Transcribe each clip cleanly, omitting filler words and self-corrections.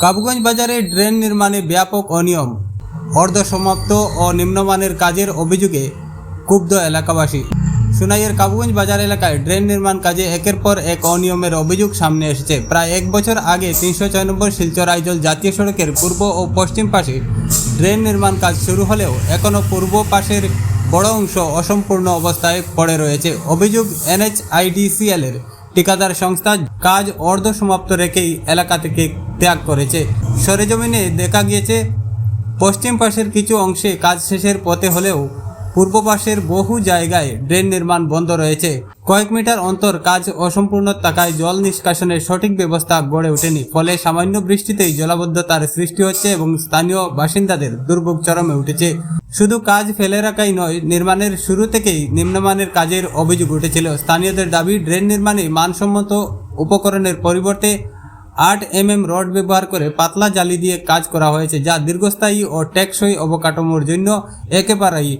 কাবুগঞ্জ বাজারে ড্রেন নির্মাণে ব্যাপক অনিয়ম, অর্ধসমাপ্ত ও নিম্নমানের কাজের অভিযোগে ক্ষুব্ধ এলাকাবাসী। সুনাইয়ের কাবুগঞ্জ বাজার এলাকায় ড্রেন নির্মাণ কাজে একের পর এক অনিয়মের অভিযোগ সামনে এসেছে। প্রায় এক বছর আগে ৩০৬ নম্বর শিলচর আইজল জাতীয় সড়কের পূর্ব ও পশ্চিম পাশে ড্রেন নির্মাণ কাজ শুরু হলেও এখনও পূর্ব পাশের বড় অংশ অসম্পূর্ণ অবস্থায় পড়ে রয়েছে। অভিযোগ, NHIDCL-এর ঠিকাদার সংস্থা কাজ অর্ধসমাপ্ত রেখেই এলাকা থেকে ত্যাগ করেছে। সরেজমিনে দেখা গিয়েছে পশ্চিম পাশের কিছু অংশে কাজ শেষের পথে হলেও পূর্ব পাশের বহু জায়গায় ড্রেন নির্মাণ বন্ধ রয়েছে। কয়েক মিটার অন্তর কাজ অসম্পূর্ণ থাকায় জল নিষ্কাশনের সঠিক ব্যবস্থা গড়ে ওঠেনি। ফলে সামান্য বৃষ্টিতেই জলাবদ্ধতার সৃষ্টি হচ্ছে এবং স্থানীয় বাসিন্দাদের দুর্ভোগ চরমে উঠেছে। শুধু কাজ ফেলে রাখাই নয়, নির্মাণের শুরু থেকেই নিম্নমানের কাজের অভিযোগ উঠেছিল। স্থানীয়দের দাবি, ড্রেন নির্মাণে মানসম্মত উপকরণের পরিবর্তে 8 mm রড ব্যবহার করে পাতলা জালি দিয়ে কাজ করা হয়েছে, যা দীর্ঘস্থায়ী ও টেকসই অবকাঠামোর জন্য একেবারেই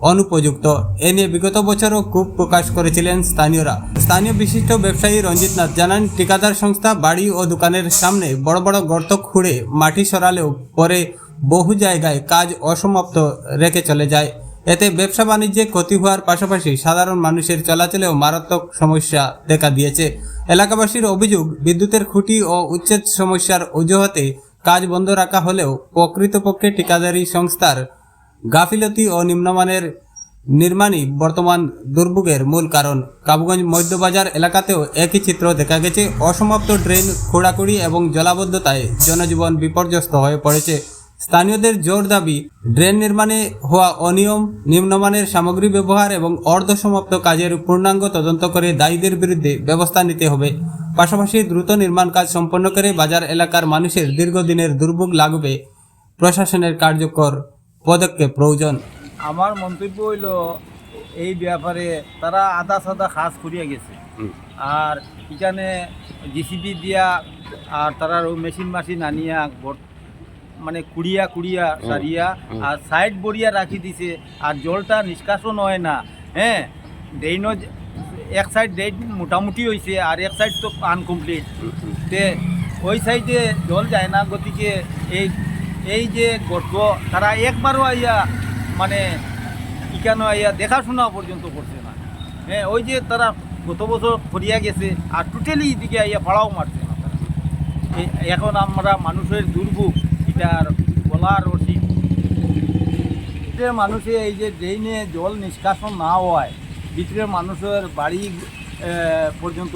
অনুপযুক্ত। এ নিয়ে বিগত বছরও ক্ষোভ প্রকাশ করেছিলেন স্থানীয়রা। স্থানীয় বিশিষ্ট ব্যবসায়ী রঞ্জিত নাথ জানান, ঠিকাদার সংস্থা বাড়ি ও দোকানের সামনে বড় বড় গর্ত খুঁড়ে মাটি সরালেও পরে বহু জায়গায় কাজ অসমাপ্ত রেখে চলে যায়। এতে ব্যবসা বাণিজ্যে ক্ষতি হওয়ার পাশাপাশি সাধারণ মানুষের চলাচলেও মারাত্মক সমস্যা দেখা দিয়েছে। এলাকাবাসীর অভিযোগ, বিদ্যুতের খুঁটি ও উচ্ছেদ সমস্যার অজুহাতে কাজ বন্ধ রাখা হলেও প্রকৃতপক্ষে ঠিকাদারি সংস্থার গাফিলতি ও নিম্নমানের নির্মাণই বর্তমান দুর্ভোগের মূল কারণ। কাবুগঞ্জ মধ্যবাজার এলাকাতেও একই চিত্র দেখা গেছে। অসমাপ্ত ড্রেন, খোঁড়াখুড়ি এবং জলাবদ্ধতায় জনজীবন বিপর্যস্ত হয়ে পড়েছে। স্থানীয়দের জোর দাবি, ড্রেন নির্মাণে হওয়া অনিয়ম, নিম্নমানের সামগ্রী ব্যবহার এবং অর্ধসমাপ্ত কাজের পূর্ণাঙ্গ তদন্ত করে দায়ীদের বিরুদ্ধে ব্যবস্থা নিতে হবে। পাশাপাশি দ্রুত নির্মাণ কাজ সম্পন্ন করে বাজার এলাকার মানুষের দীর্ঘদিনের দুর্ভোগ লাঘবে প্রশাসনের কার্যকর পদক্ষেপ প্রয়োজন। আমার মন্তব্য হইল, এই ব্যাপারে তারা আধা সাদা খাস করিয়া গেছে, আর এখানে জিসিবি দিয়া আর তারা মেশিন আনিয়া মানে কুড়িয়া সারিয়া আর সাইড বড়িয়া রাখি দিছে, আর জলটা নিষ্কাশন হয় না। হ্যাঁ, ড্রেনও এক সাইড ড্রেন মোটামুটি হয়েছে আর এক সাইড তো আনকমপ্লিট, তে ওই সাইডে জল যায় না। গতিকে এই যে গর্ত তারা একবারও আইয়া মানে ইকানো আইয়া দেখাশোনা পর্যন্ত করছে না। হ্যাঁ, ওই যে তারা গত বছর ফরিয়া গেছে আর টোটালি এদিকে আইয়া ভাড়াও মারছে না তারা। এখন আমরা মানুষের দুর্ভোগ এটা আর বলার অধিক। মানুষে এই যে ড্রেনে জল নিষ্কাশন না হওয়ায় ভিতরে মানুষের বাড়ি পর্যন্ত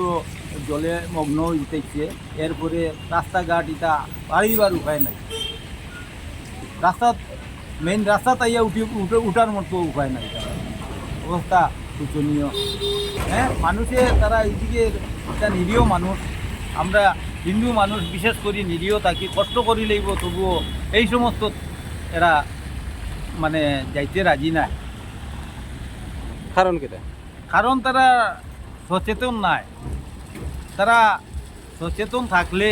জলে মগ্ন হইতেছে। এরপরে রাস্তাঘাট এটা বাড়িবার উপায় নাই, মেইন রাস্তা তাইয়া উঠার মতো উপায় নাই, অবস্থা শোচনীয়। হ্যাঁ, মানুষে তারা এইদিকে একটা নিরীহ মানুষ, আমরা হিন্দু মানুষ বিশেষ করে নিরীহ থাকি, কষ্ট করি লইব, তবুও এই সমস্ত এরা মানে যাইতে রাজি নাই। কারণ কেটা? কারণ তারা সচেতন নাই। তারা সচেতন থাকলে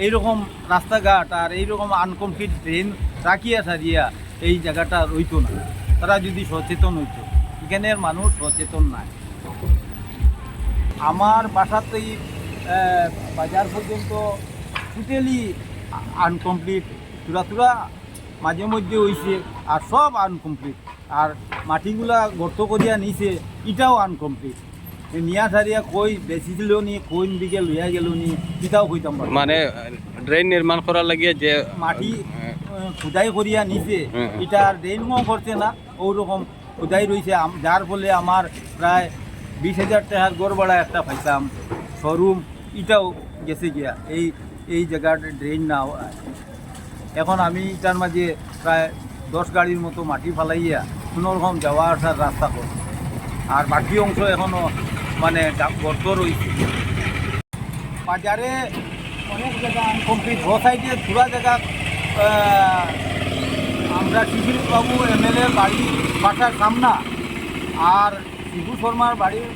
এইরকম রাস্তাঘাট আর এইরকম আনকমপ্লিট ড্রেন রাখিয়া সারিয়া এই জায়গাটা রইতো না। তারা যদি সচেতন হইতো, এখানের মানুষ সচেতন নাই। আমার বাসাতেই বাজার পর্যন্ত টোটালি আনকমপ্লিট, তুরা মাঝে মধ্যে হয়েছে আর সব আনকমপ্লিট। আর মাটিগুলা গর্ত করিয়া নিছে, এটাও আনকমপ্লিট। নিয়া সারিয়া কই বেচিছিল নি, কোন দিকে লইয়া গেল নি, এটাও কইতাম পারি। মানে ড্রেন নির্মাণ করার লাগিয়ে যে মাটি খুদাই করিয়া নিছে, এটা ড্রেনও করছে না, ওরকম খুদাই রয়েছে, যার ফলে আমার প্রায় 20,000 টাকার গড় ভাড়া একটা পাইতাম। শোরুম এটাও গেছে গিয়া এই জায়গার ড্রেন না। এখন আমি এটার মাঝে প্রায় 10 গাড়ির মতো মাটি ফালাইয়া কোনোরকম যাওয়া আসার রাস্তা করছি, আর বাকি অংশ এখনও মানে গর্ত রয়েছে। বাজারে অনেক জায়গা আনকমপ্লিট, ও সাইডে পুরা জায়গা আমরা শিশির বাবু MLA বাড়ির বাসার সামনা আর শিবু শর্মার বাড়ির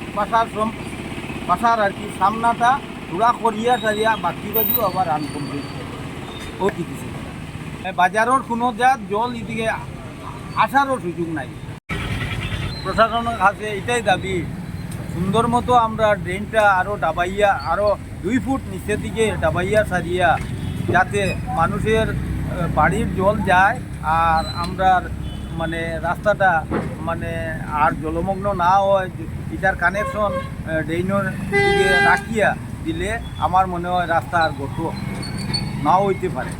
বাসার আর কি সামনাটা পুরা করিয়া সারিয়া বাকি বাজিও আবার আনকমপ্লিট ও দিতেছে। বাজারের কোনো জাত জল এদিকে আসারও সুযোগ নাই। প্রশাসনের কাছে এটাই দাবি, সুন্দর মতো আমরা ড্রেনটা আরও ডাবাইয়া, আরও 2 ফুট নিচের দিকে ডাবাইয়া সারিয়া যাতে মানুষের বাড়ির জল যায় আর আমরা মানে রাস্তাটা মানে আর জলমগ্ন না হয়, এটার কানেকশন ড্রেনের দিকে রাখিয়া দিলে আমার মনে হয় রাস্তা আর গঠন নাও হইতে পারে।